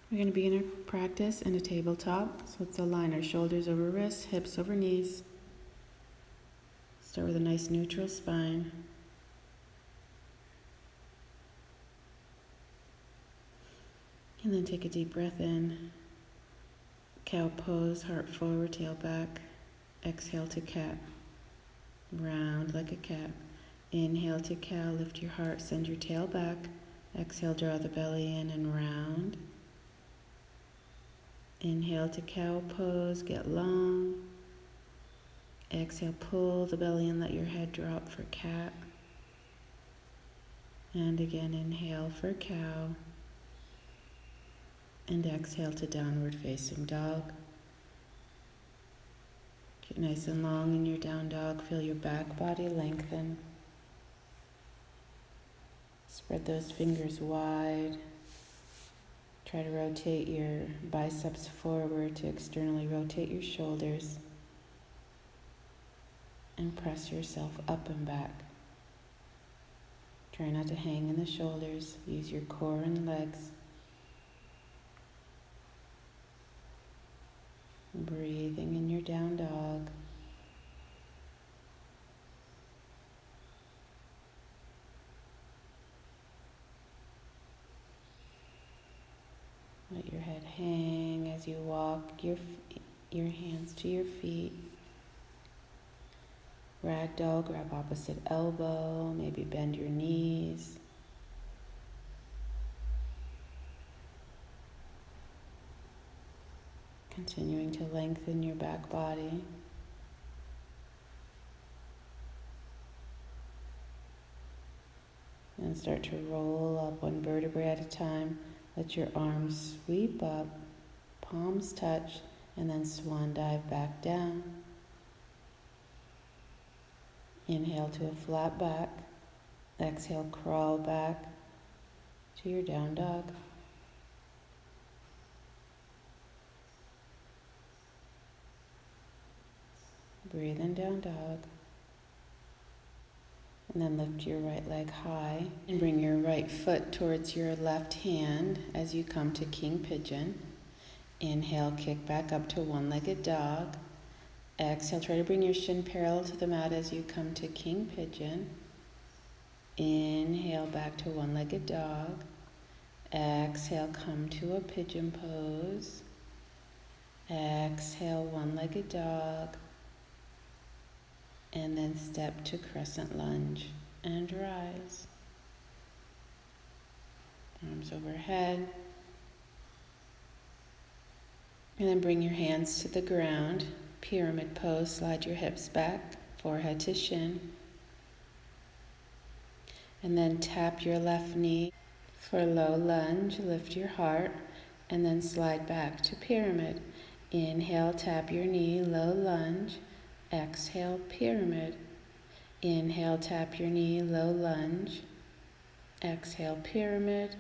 We're going to begin our practice in a tabletop. So let's align our shoulders over wrists, hips over knees. Start with a nice neutral spine. And then take a deep breath in. Cow pose, heart forward, tail back. Exhale to cat. Round like a cat. Inhale to cow, lift your heart, send your tail back. Exhale, draw the belly in and round. Inhale to cow pose, get long. Exhale, pull the belly and let your head drop for cat. And again, inhale for cow. And exhale to downward facing dog. Get nice and long in your down dog. Feel your back body lengthen. Spread those fingers wide. Try to rotate your biceps forward to externally rotate your shoulders. And press yourself up and back. Try not to hang in the shoulders. Use your core and legs. Breathing in your down dog. Let your head hang as you walk your hands to your feet. Ragdoll, grab opposite elbow, maybe bend your knees. Continuing to lengthen your back body. And start to roll up one vertebrae at a time. Let your arms sweep up, palms touch, and then swan dive back down. Inhale to a flat back. Exhale, crawl back to your down dog. Breathe in down dog. And then lift your right leg high and bring your right foot towards your left hand as you come to king pigeon. Inhale, kick back up to one-legged dog. Exhale, try to bring your shin parallel to the mat as you come to king pigeon. Inhale, back to one-legged dog. Exhale, come to a pigeon pose. Exhale, one-legged dog. And then step to crescent lunge and rise. Arms overhead. And then bring your hands to the ground. Pyramid pose, slide your hips back, forehead to shin. And then tap your left knee for low lunge, lift your heart, and then slide back to pyramid. Inhale, tap your knee, low lunge. Exhale, pyramid. Inhale, tap your knee, low lunge. Exhale, pyramid.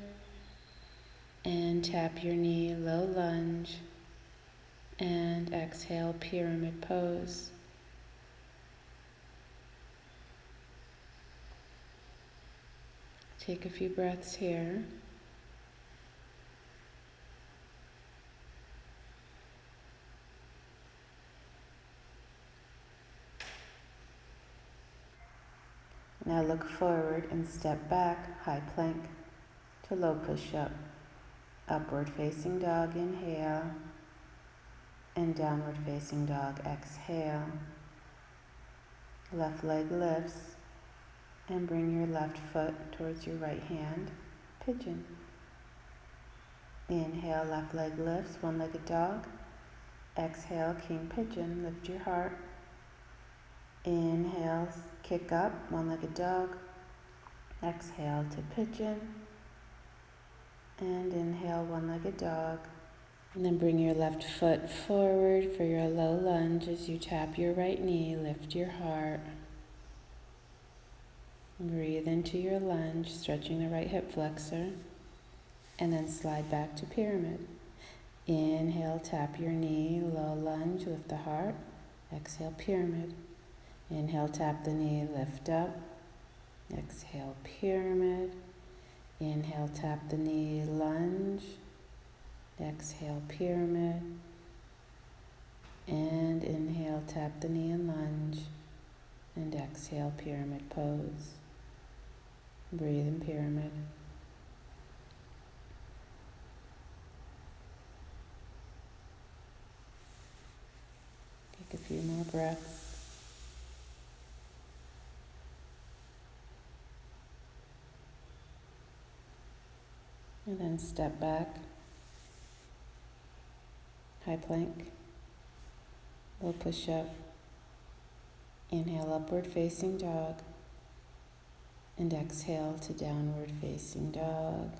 And tap your knee, low lunge. And exhale, pyramid pose. Take a few breaths here. Now look forward and step back, high plank to low push-up. Upward facing dog, inhale. And downward facing dog, exhale. Left leg lifts. And bring your left foot towards your right hand, pigeon. Inhale, left leg lifts, one-legged dog. Exhale, king pigeon, lift your heart. Inhale, kick up, one-legged dog. Exhale to pigeon. And inhale, one-legged dog. And then bring your left foot forward for your low lunge as you tap your right knee, lift your heart. Breathe into your lunge, stretching the right hip flexor. And then slide back to pyramid. Inhale, tap your knee, low lunge, lift the heart. Exhale, pyramid. Inhale, tap the knee, lift up. Exhale, pyramid. Inhale, tap the knee, lunge. Exhale, pyramid. And inhale, tap the knee and lunge. And exhale, pyramid pose. Breathe in pyramid. Take a few more breaths. And then step back. High plank. Low push-up. Inhale, upward facing dog. And exhale to downward facing dog.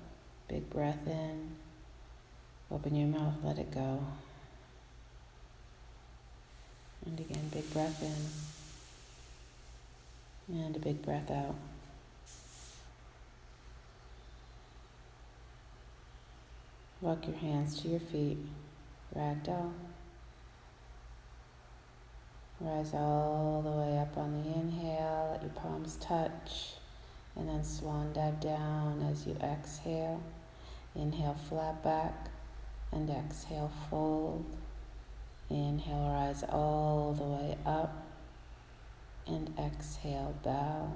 Big breath in. Open your mouth, let it go. And again, big breath in. And a big breath out. Walk your hands to your feet. Ragdoll. Rise all the way up on the inhale. Let your palms touch. And then swan dive down as you exhale. Inhale, flat back. And exhale, fold. Inhale, rise all the way up. And exhale, bow.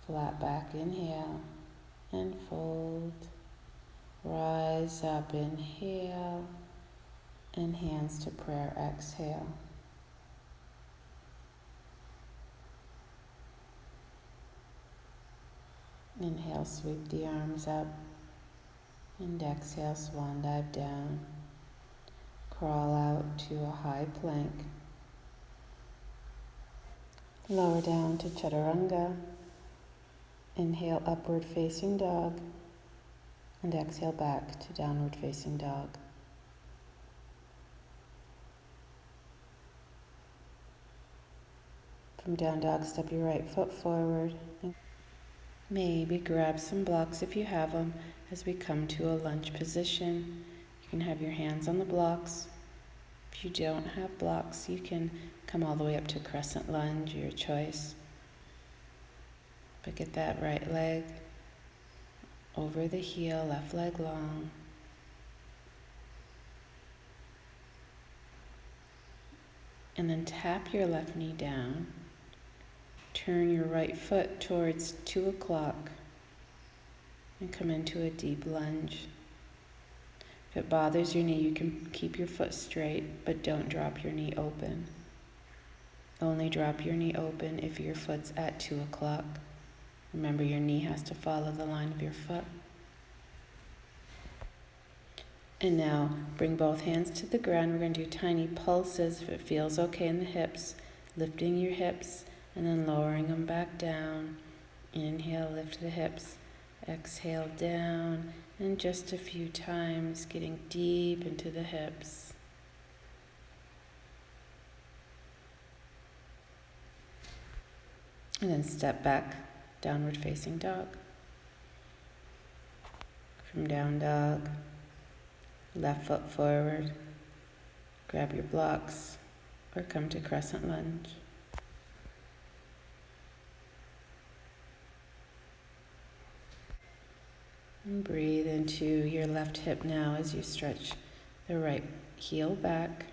Flat back, inhale. And fold. Rise up, inhale. And hands to prayer, exhale. Inhale, sweep the arms up. And exhale, swan dive down. Crawl out to a high plank. Lower down to chaturanga. Inhale, upward facing dog. And exhale back to downward facing dog. From down dog, step your right foot forward. Maybe grab some blocks if you have them as we come to a lunge position. You can have your hands on the blocks. If you don't have blocks, you can come all the way up to crescent lunge, your choice. But get that right leg over the heel, left leg long. And then tap your left knee down. Turn your right foot towards 2 o'clock and come into a deep lunge. If it bothers your knee, you can keep your foot straight, but don't drop your knee open. Only drop your knee open if your foot's at 2 o'clock. Remember, your knee has to follow the line of your foot. And now, bring both hands to the ground. We're going to do tiny pulses if it feels okay in the hips. Lifting your hips and then lowering them back down. Inhale, lift the hips. Exhale, down. And just a few times, getting deep into the hips. And then step back, downward facing dog. From down dog, left foot forward. Grab your blocks or come to crescent lunge. And breathe into your left hip now as you stretch the right heel back.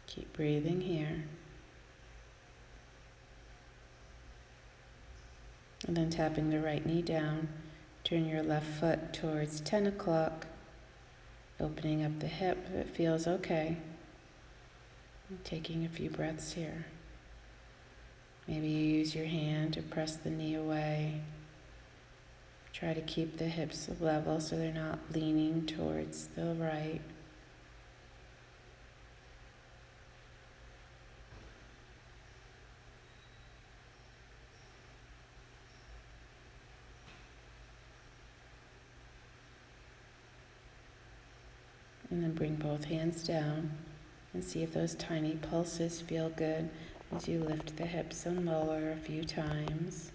Keep breathing here. And then tapping the right knee down, turn your left foot towards 10 o'clock, opening up the hip if it feels okay. And taking a few breaths here. Maybe you use your hand to press the knee away. Try to keep the hips level so they're not leaning towards the right. And then bring both hands down and see if those tiny pulses feel good as you lift the hips and lower a few times.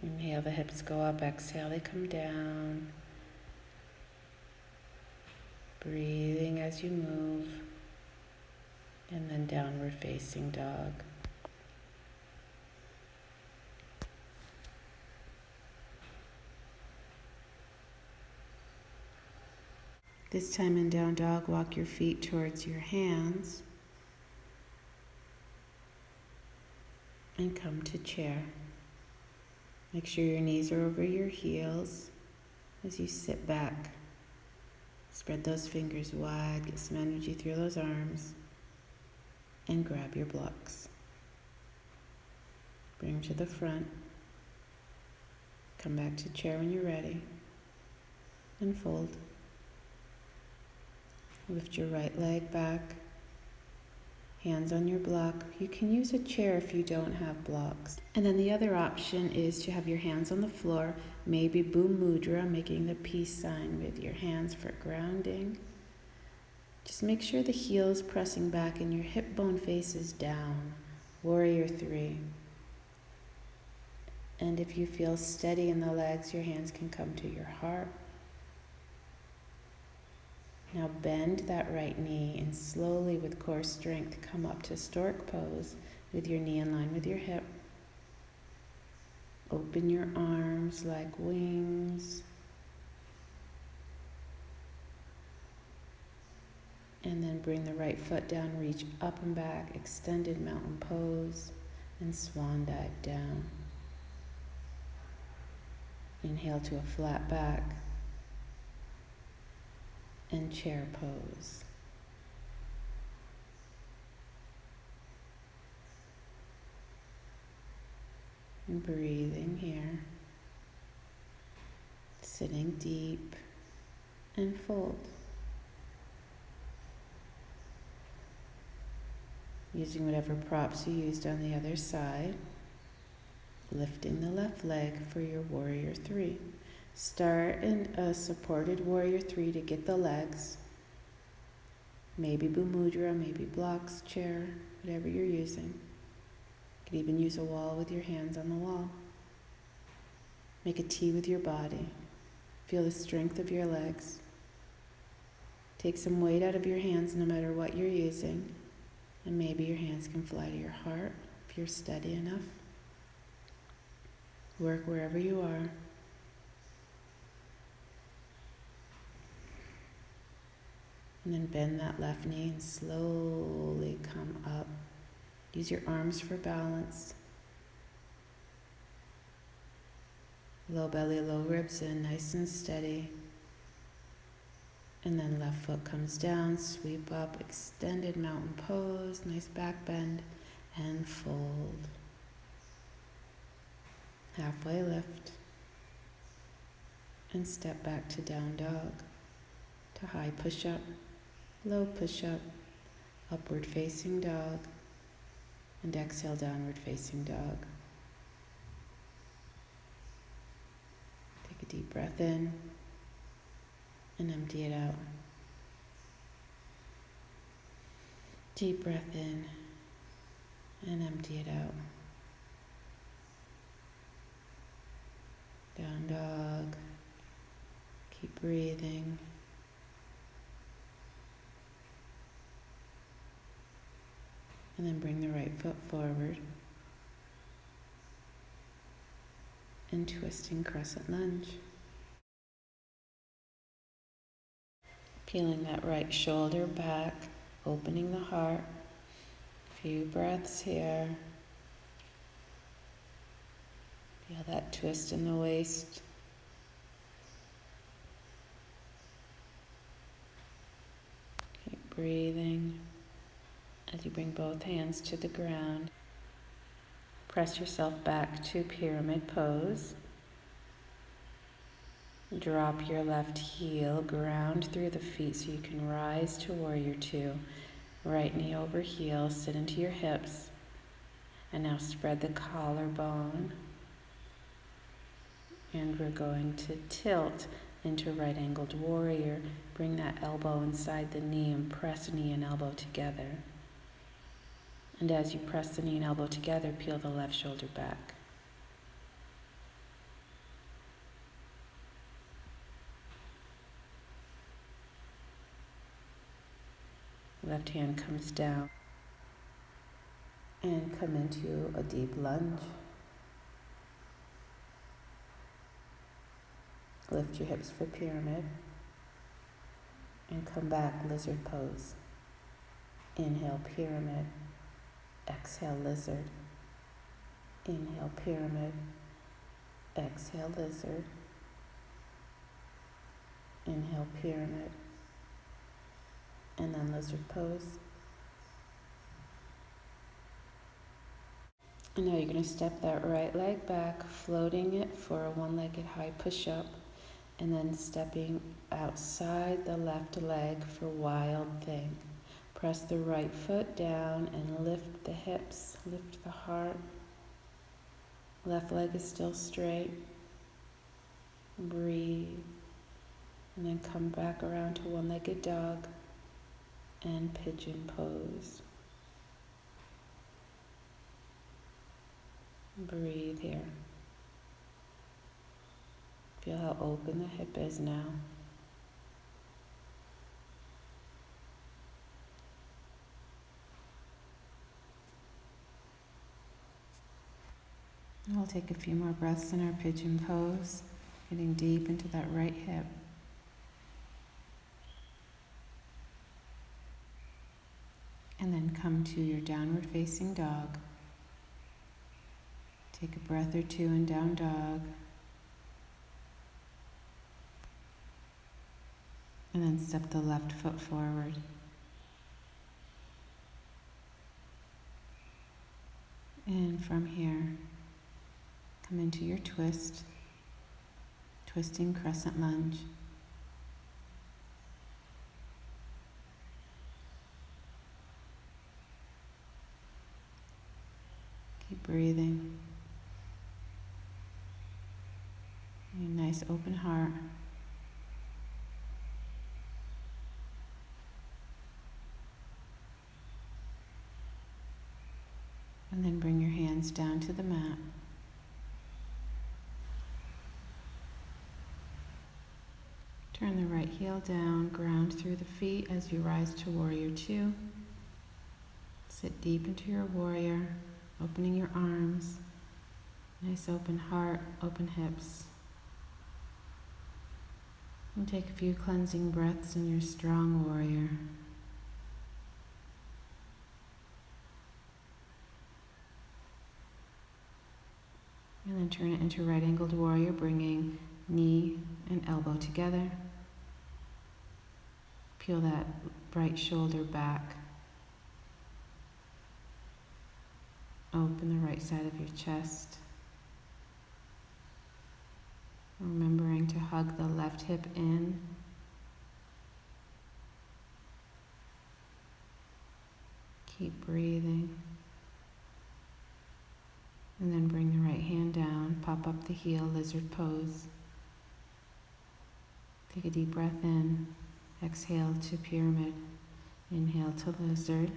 Inhale, the hips go up. Exhale, they come down. Breathing as you move. And then downward facing dog. This time in down dog, walk your feet towards your hands and come to chair. Make sure your knees are over your heels as you sit back. Spread those fingers wide, get some energy through those arms, and grab your blocks. Bring them to the front. Come back to chair when you're ready, and fold. Lift your right leg back, hands on your block. You can use a chair if you don't have blocks. And then the other option is to have your hands on the floor, maybe Bhu Mudra, making the peace sign with your hands for grounding. Just make sure the heel's pressing back and your hip bone faces down. Warrior 3. And if you feel steady in the legs, your hands can come to your heart. Now bend that right knee and slowly with core strength come up to stork pose with your knee in line with your hip. Open your arms like wings. And then bring the right foot down, reach up and back, extended mountain pose, and swan dive down. Inhale to a flat back. And chair pose. And breathing here. Sitting deep and fold. Using whatever props you used on the other side. Lifting the left leg for your warrior 3. Start in a supported warrior 3 to get the legs. Maybe Bhu Mudra, maybe blocks, chair, whatever you're using. You could even use a wall with your hands on the wall. Make a T with your body. Feel the strength of your legs. Take some weight out of your hands no matter what you're using. And maybe your hands can fly to your heart if you're steady enough. Work wherever you are. And then bend that left knee and slowly come up. Use your arms for balance. Low belly, low ribs in, nice and steady. And then left foot comes down, sweep up, extended mountain pose, nice back bend, and fold. Halfway lift. And step back to down dog, to high push-up. Low push-up, upward facing dog, and exhale downward facing dog. Take a deep breath in and empty it out. Deep breath in and empty it out. Down dog. Keep breathing. And then bring the right foot forward and twisting crescent lunge. Peeling that right shoulder back, opening the heart. Few breaths here. Feel that twist in the waist. Keep breathing. As you bring both hands to the ground, press yourself back to pyramid pose. Drop your left heel, ground through the feet so you can rise to warrior 2. Right knee over heel, sit into your hips. And now spread the collarbone. And we're going to tilt into right angled warrior. Bring that elbow inside the knee and press knee and elbow together. And as you press the knee and elbow together, peel the left shoulder back. Left hand comes down. And come into a deep lunge. Lift your hips for pyramid. and come back, lizard pose. Inhale, pyramid. Exhale, lizard. Inhale, pyramid. Exhale, lizard. Inhale, pyramid. And then lizard pose. And now you're going to step that right leg back, floating it for a one-legged high push-up, and then stepping outside the left leg for wild thing. Press the right foot down and lift the hips, lift the heart. Left leg is still straight. Breathe. And then come back around to one-legged dog and pigeon pose. Breathe here. Feel how open the hip is now. We'll take a few more breaths in our pigeon pose, getting deep into that right hip. And then come to your downward facing dog. Take a breath or two in down dog. And then step the left foot forward. And from here, come into your twist, twisting crescent lunge. Keep breathing. A nice open heart. And then bring your hands down to the mat. Turn the right heel down, ground through the feet as you rise to warrior two. Sit deep into your warrior, opening your arms. Nice open heart, open hips. And take a few cleansing breaths in your strong warrior. And then turn it into right angled warrior, bringing knee and elbow together. Peel that right shoulder back. Open the right side of your chest. Remembering to hug the left hip in. Keep breathing. And then bring the right hand down, pop up the heel, lizard pose. Take a deep breath in. Exhale to pyramid. Inhale to lizard.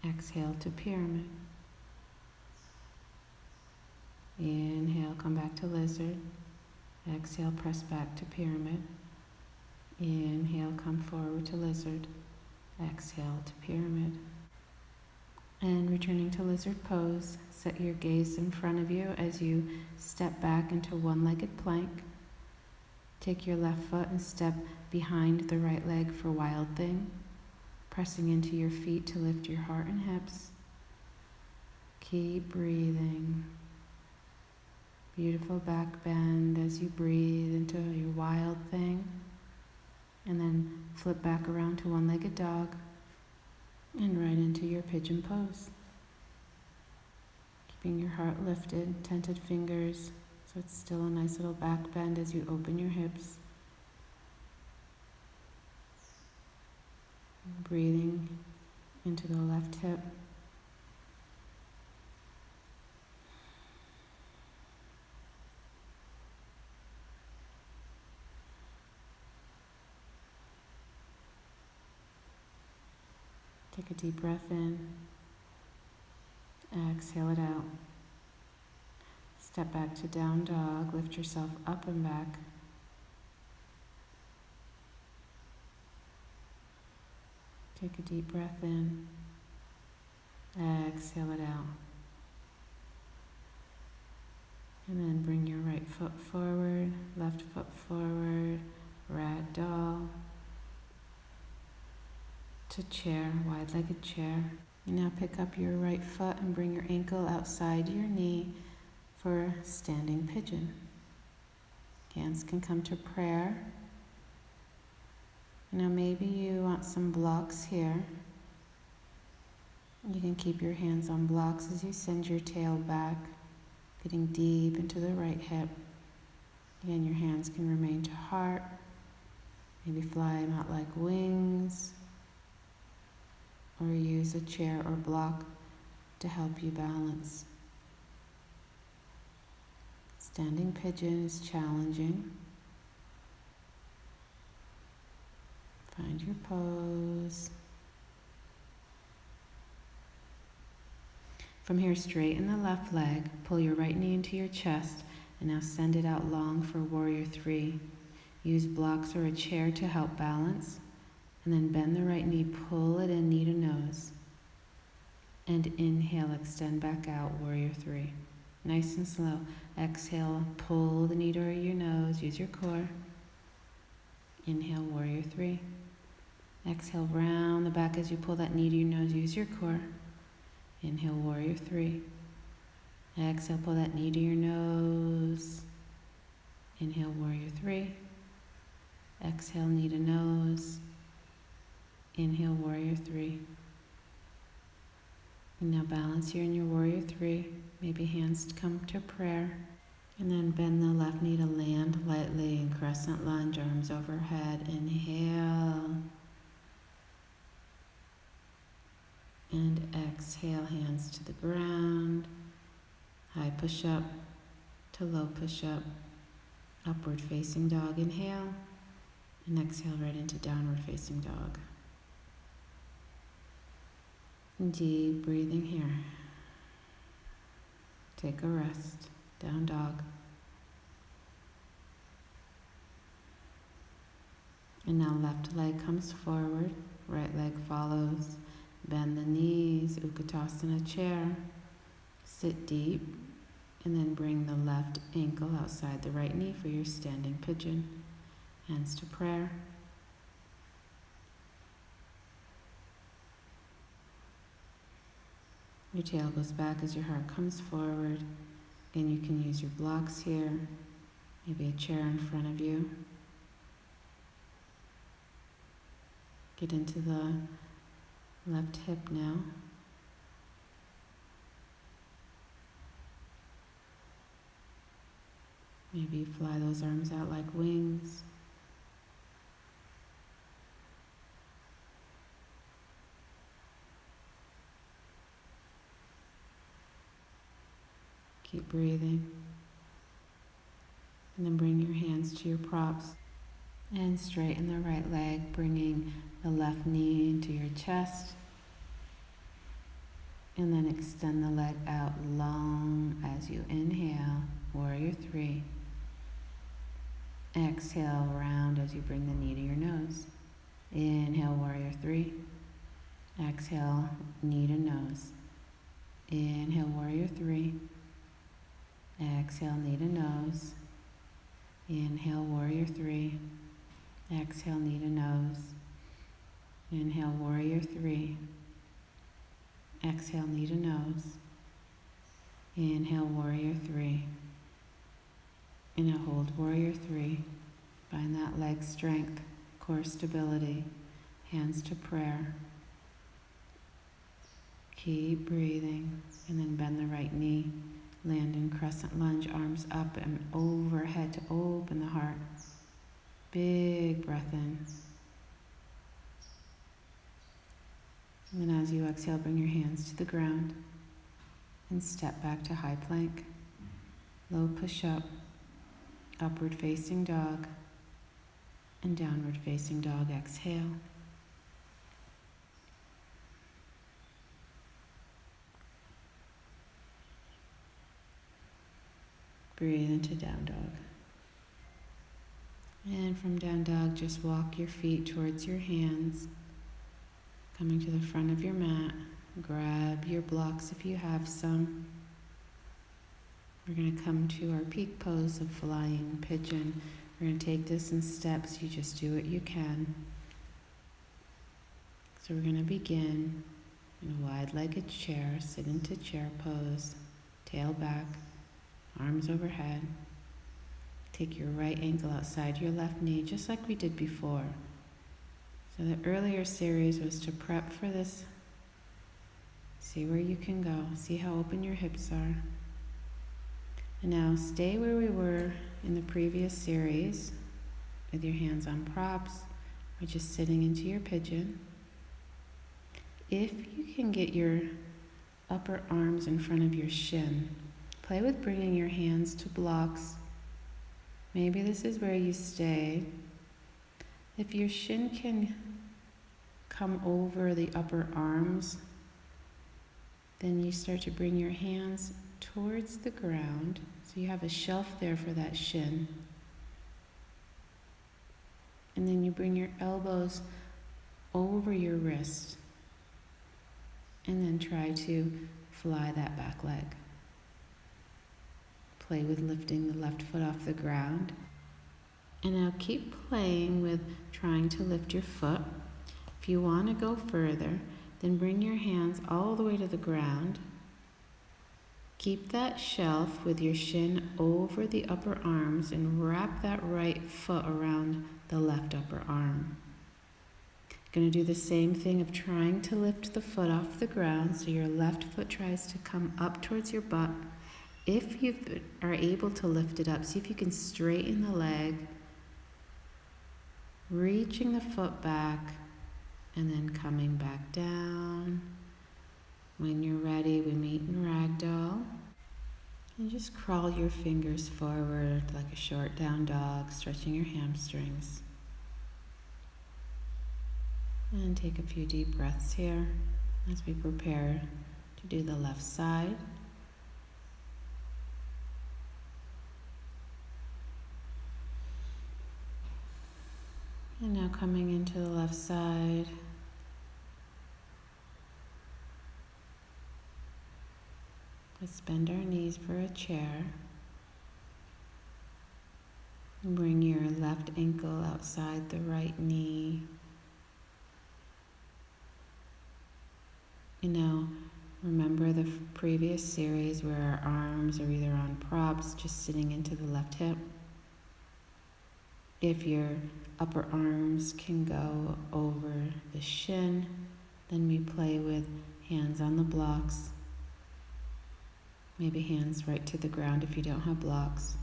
Exhale to pyramid. Inhale, come back to lizard. Exhale, press back to pyramid. Inhale, come forward to lizard. Exhale to pyramid. And returning to lizard pose, set your gaze in front of you as you step back into one-legged plank. Take your left foot and step behind the right leg for wild thing, pressing into your feet to lift your heart and hips. Keep breathing. Beautiful back bend as you breathe into your wild thing. And then flip back around to one-legged dog and right into your pigeon pose. Keeping your heart lifted, tented fingers, so it's still a nice little back bend as you open your hips. Breathing into the left hip. Take a deep breath in. Exhale it out. Step back to down dog. Lift yourself up and back. Take a deep breath in. Exhale it out. And then bring your right foot forward, left foot forward, ragdoll. to chair, wide-legged chair. And now pick up your right foot and bring your ankle outside your knee for standing pigeon. Hands can come to prayer. Now maybe you want some blocks here. You can keep your hands on blocks as you send your tail back, getting deep into the right hip. Again, your hands can remain to heart. Maybe fly them out like wings, or use a chair or block to help you balance. Standing pigeon is challenging. Find your pose. From here, straighten the left leg, pull your right knee into your chest, and now send it out long for warrior three. Use blocks or a chair to help balance, and then bend the right knee, pull it in, knee to nose. And inhale, extend back out, warrior three. Nice and slow. Exhale, pull the knee to your nose, use your core. Inhale, warrior three. Exhale, round the back as you pull that knee to your nose, use your core. Inhale, warrior three. Exhale, pull that knee to your nose. Inhale, warrior three. Exhale, knee to nose. Inhale, warrior three. And now balance here in your warrior three. Maybe hands come to prayer. And then bend the left knee to land lightly in crescent lunge, arms overhead. Inhale. And exhale, hands to the ground. High push up to low push up. Upward facing dog, inhale. And exhale right into downward facing dog. Deep breathing here. Take a rest. Down dog. And now left leg comes forward, right leg follows. Bend the knees, Utkatasana chair. Sit deep, and then bring the left ankle outside the right knee for your standing pigeon. Hands to prayer. Your tail goes back as your heart comes forward. Again, you can use your blocks here, maybe a chair in front of you. Get into the left hip now. Maybe fly those arms out like wings. Keep breathing. And then bring your hands to your props. And straighten the right leg, bringing the left knee into your chest. And then extend the leg out long as you inhale, warrior three. Exhale, round as you bring the knee to your nose. Inhale, warrior three. Exhale, knee to nose. Inhale, warrior three. Exhale, knee to nose. Inhale, warrior three. Exhale, knee to nose. Inhale, warrior three. Exhale, knee to nose. Inhale, warrior three. And now hold warrior three. Find that leg strength, core stability, hands to prayer. Keep breathing, and then bend the right knee. Land in crescent lunge, arms up and overhead to open the heart. Big breath in. And then as you exhale, bring your hands to the ground and step back to high plank. Low push up, upward facing dog, and downward facing dog. Exhale. Breathe into down dog. And from down dog, just walk your feet towards your hands, coming to the front of your mat. Grab your blocks if you have some. We're going to come to our peak pose of flying pigeon. We're going to take this in steps. You just do what you can. So we're going to begin in a wide-legged chair. Sit into chair pose, tail back, arms overhead. Take your right ankle outside your left knee, just like we did before. So the earlier series was to prep for this. See where you can go. See how open your hips are. And now stay where we were in the previous series with your hands on props or just sitting into your pigeon. If you can get your upper arms in front of your shin, play with bringing your hands to blocks. Maybe this is where you stay. If your shin can come over the upper arms, then you start to bring your hands towards the ground. So you have a shelf there for that shin. And then you bring your elbows over your wrist. And then try to fly that back leg. Play with lifting the left foot off the ground. And now keep playing with trying to lift your foot. If you want to go further, then bring your hands all the way to the ground. Keep that shelf with your shin over the upper arms and wrap that right foot around the left upper arm. Going to do the same thing of trying to lift the foot off the ground, so your left foot tries to come up towards your butt. If you are able to lift it up, see if you can straighten the leg, reaching the foot back, and then coming back down. When you're ready, we meet in ragdoll. And just crawl your fingers forward like a short down dog, stretching your hamstrings. And take a few deep breaths here as we prepare to do the left side. And now coming into the left side. Let's bend our knees for a chair. And bring your left ankle outside the right knee. You know, remember the previous series where our arms are either on props, just sitting into the left hip. If your upper arms can go over the shin, then we play with hands on the blocks. Maybe hands right to the ground if you don't have blocks.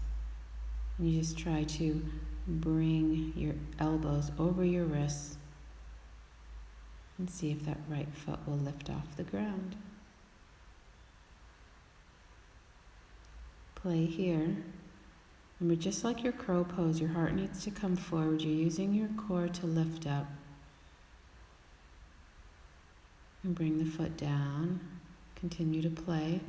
And you just try to bring your elbows over your wrists and see if that right foot will lift off the ground. Play here. Remember, just like your crow pose, your heart needs to come forward. You're using your core to lift up. And bring the foot down. Continue to play.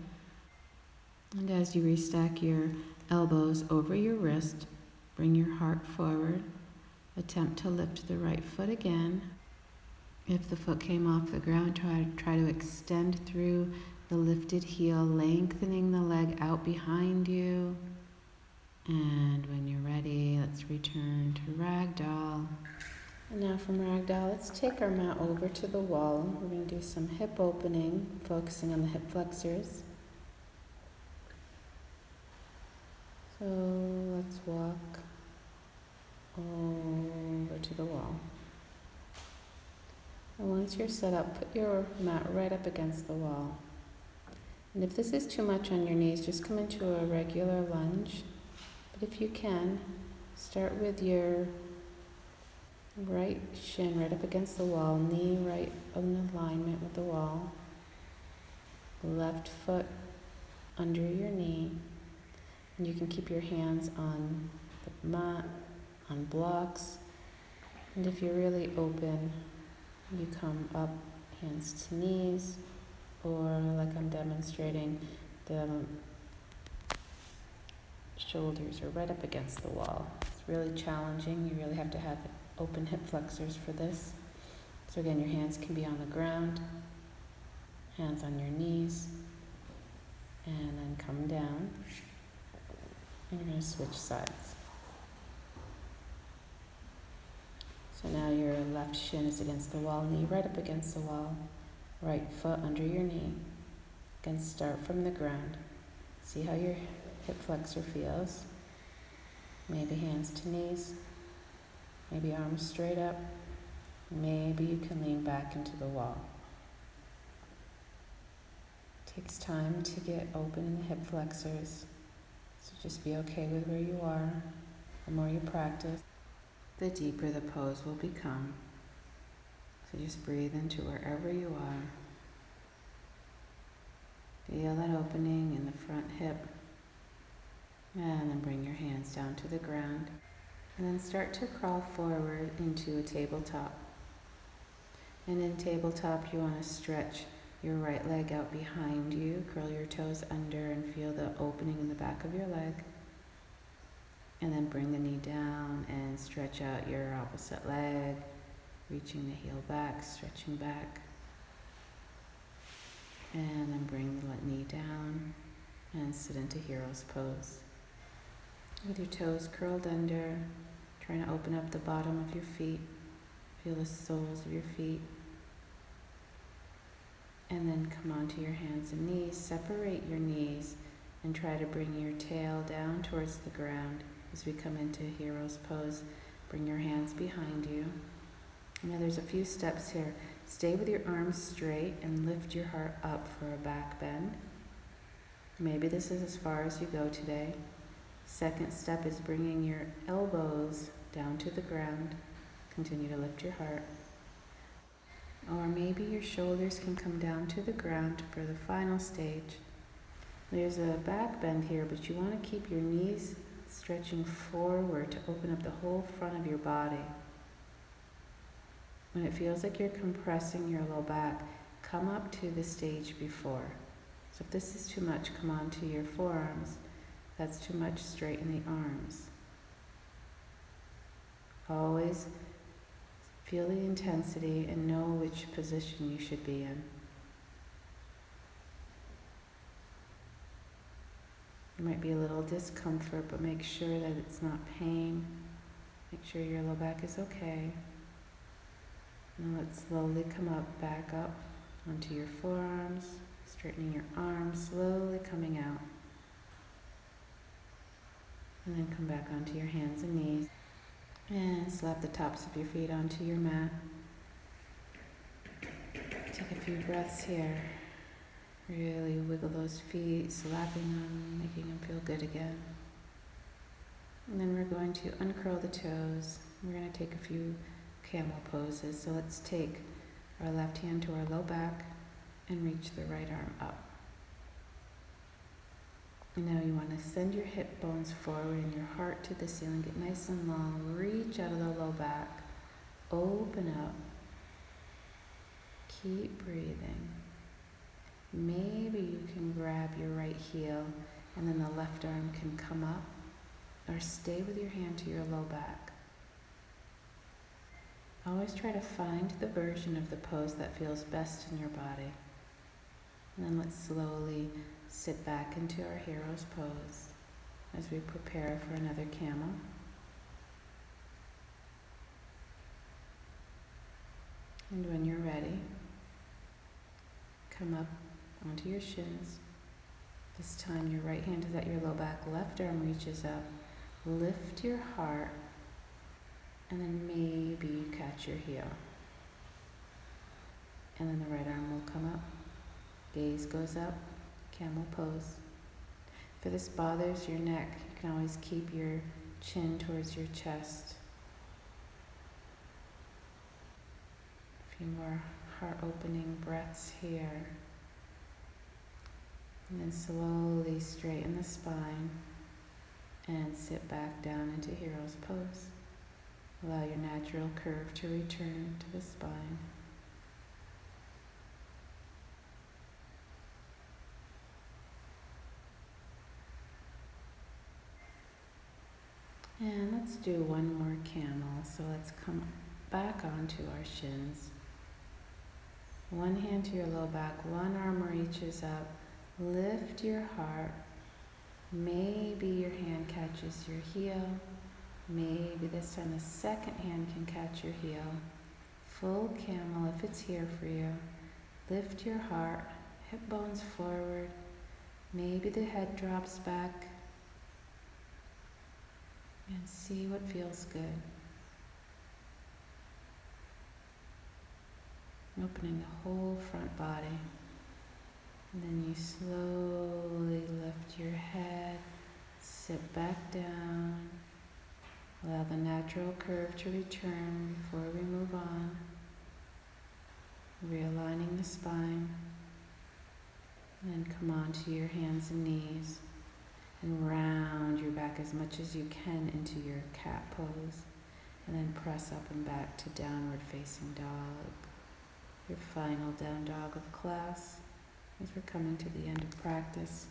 And as you restack your elbows over your wrist, bring your heart forward. Attempt to lift the right foot again. If the foot came off the ground, try to extend through the lifted heel, lengthening the leg out behind you. And when you're ready, let's return to ragdoll. And now from ragdoll, let's take our mat over to the wall. We're going to do some hip opening, focusing on the hip flexors. So let's walk over to the wall. And once you're set up, put your mat right up against the wall. And if this is too much on your knees, just come into a regular lunge. But if you can, start with your right shin right up against the wall, knee right in alignment with the wall, left foot under your knee, and you can keep your hands on the mat, on blocks, and if you're really open, you come up hands to knees, or like I'm demonstrating, the shoulders are right up against the wall. It's really challenging. You really have to have open hip flexors for this. So again, your hands can be on the ground, hands on your knees, and then come down. And you're going to switch sides. So now your left shin is against the wall, knee right up against the wall, right foot under your knee. Again, start from the ground. See how your hip flexor feels. Maybe hands to knees, maybe arms straight up. Maybe you can lean back into the wall. It takes time to get open in the hip flexors, so just be okay with where you are. The more you practice, the deeper the pose will become. So just breathe into wherever you are. Feel that opening in the front hip. And then bring your hands down to the ground. And then start to crawl forward into a tabletop. And in tabletop, you want to stretch your right leg out behind you. Curl your toes under and feel the opening in the back of your leg. And then bring the knee down and stretch out your opposite leg, reaching the heel back, stretching back. And then bring the knee down and sit into hero's pose. With your toes curled under, trying to open up the bottom of your feet. Feel the soles of your feet. And then come onto your hands and knees. Separate your knees and try to bring your tail down towards the ground. As we come into hero's pose, bring your hands behind you. Now there's a few steps here. Stay with your arms straight and lift your heart up for a back bend. Maybe this is as far as you go today. Second step is bringing your elbows down to the ground. Continue to lift your heart. Or maybe your shoulders can come down to the ground for the final stage. There's a back bend here, but you want to keep your knees stretching forward to open up the whole front of your body. When it feels like you're compressing your low back, come up to the stage before. So if this is too much, come on to your forearms. That's too much, straighten the arms. Always feel the intensity and know which position you should be in. There might be a little discomfort, but make sure that it's not pain. Make sure your low back is okay. Now let's slowly come up, back up onto your forearms, straightening your arms, slowly coming out. And then come back onto your hands and knees. And slap the tops of your feet onto your mat. Take a few breaths here. Really wiggle those feet, slapping them, making them feel good again. And then we're going to uncurl the toes. We're going to take a few camel poses. So let's take our left hand to our low back and reach the right arm up. And now you want to send your hip bones forward and your heart to the ceiling. Get nice and long. Reach out of the low back. Open up. Keep breathing. Maybe you can grab your right heel and then the left arm can come up, or stay with your hand to your low back. Always try to find the version of the pose that feels best in your body. And then let's slowly sit back into our hero's pose as we prepare for another camel. And when you're ready, come up onto your shins. This time your right hand is at your low back, left arm reaches up. Lift your heart, and then maybe you catch your heel. And then the right arm will come up. Gaze goes up, camel pose. If this bothers your neck, you can always keep your chin towards your chest. A few more heart-opening breaths here. And then slowly straighten the spine and sit back down into hero's pose. Allow your natural curve to return to the spine. And let's do one more camel. So let's come back onto our shins. One hand to your low back, one arm reaches up. Lift your heart. Maybe your hand catches your heel, Maybe this time the second hand can catch your heel. Full camel if it's here for you. Lift your heart, hip bones forward. Maybe the head drops back. And see what feels good. Opening the whole front body. And then you slowly lift your head, sit back down. Allow the natural curve to return before we move on. Realigning the spine. And then come onto your hands and knees. And round your back as much as you can into your cat pose. And then press up and back to downward facing dog. Your final down dog of class as we're coming to the end of practice.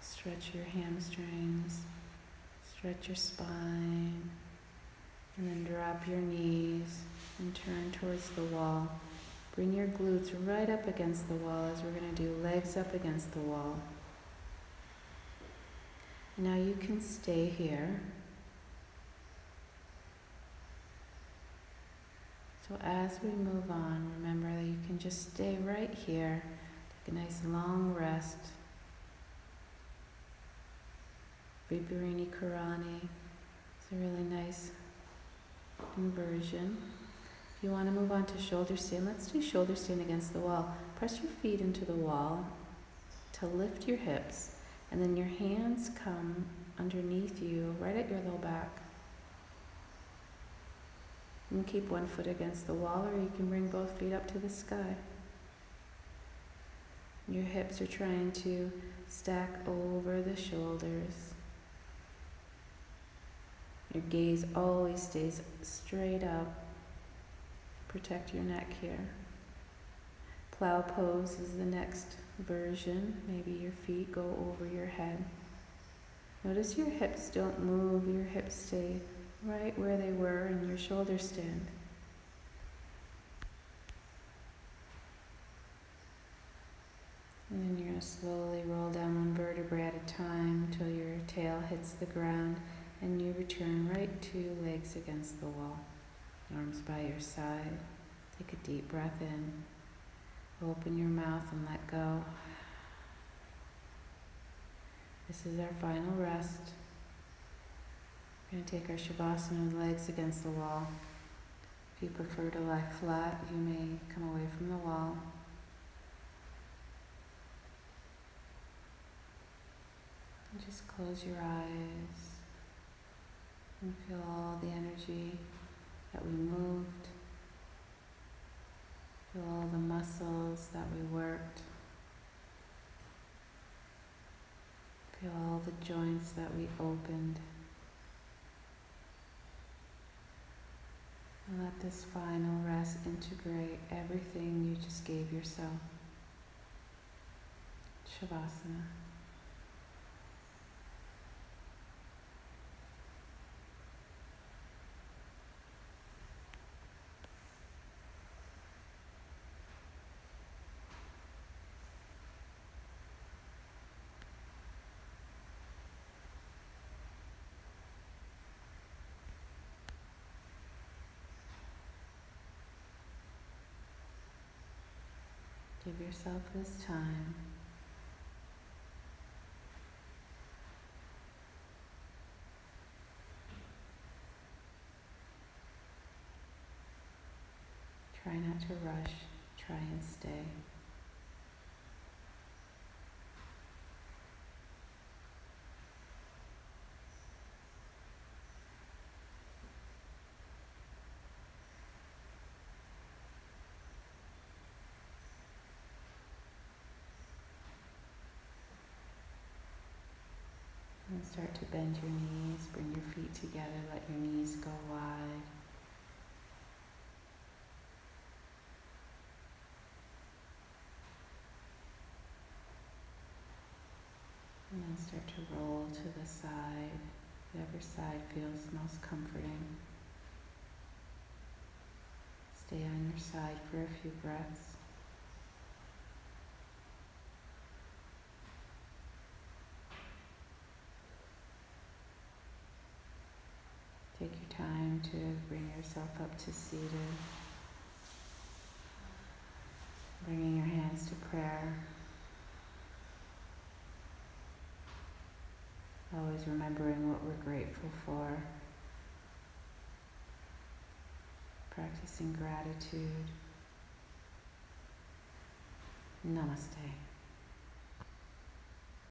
Stretch your hamstrings, stretch your spine, and then drop your knees and turn towards the wall. Bring your glutes right up against the wall as we're going to do legs up against the wall. And now you can stay here. So as we move on, remember that you can just stay right here. Take a nice long rest. Viparini Karani. It's a really nice inversion. If you want to move on to shoulder stand, let's do shoulder stand against the wall. Press your feet into the wall to lift your hips, and then your hands come underneath you, right at your low back. You can keep one foot against the wall, or you can bring both feet up to the sky. Your hips are trying to stack over the shoulders. Your gaze always stays straight up. Protect your neck here. Plow pose is the next version. Maybe your feet go over your head. Notice your hips don't move. Your hips stay right where they were in your shoulder stand. And then you're going to slowly roll down one vertebrae at a time until your tail hits the ground and you return right to legs against the wall. Arms by your side. Take a deep breath in. Open your mouth and let go. This is our final rest. We're going to take our Shavasana with legs against the wall. If you prefer to lie flat, you may come away from the wall. And just close your eyes and feel all the energy that we moved. Feel all the muscles that we worked. Feel all the joints that we opened. And let this final rest integrate everything you just gave yourself. Shavasana. Give yourself this time. Try not to rush. Try and stay. And start to bend your knees, bring your feet together, let your knees go wide. And then start to roll to the side, whatever side feels most comforting. Stay on your side for a few breaths. time to bring yourself up to seated, bringing your hands to prayer. Always remembering what we're grateful for, practicing gratitude. Namaste.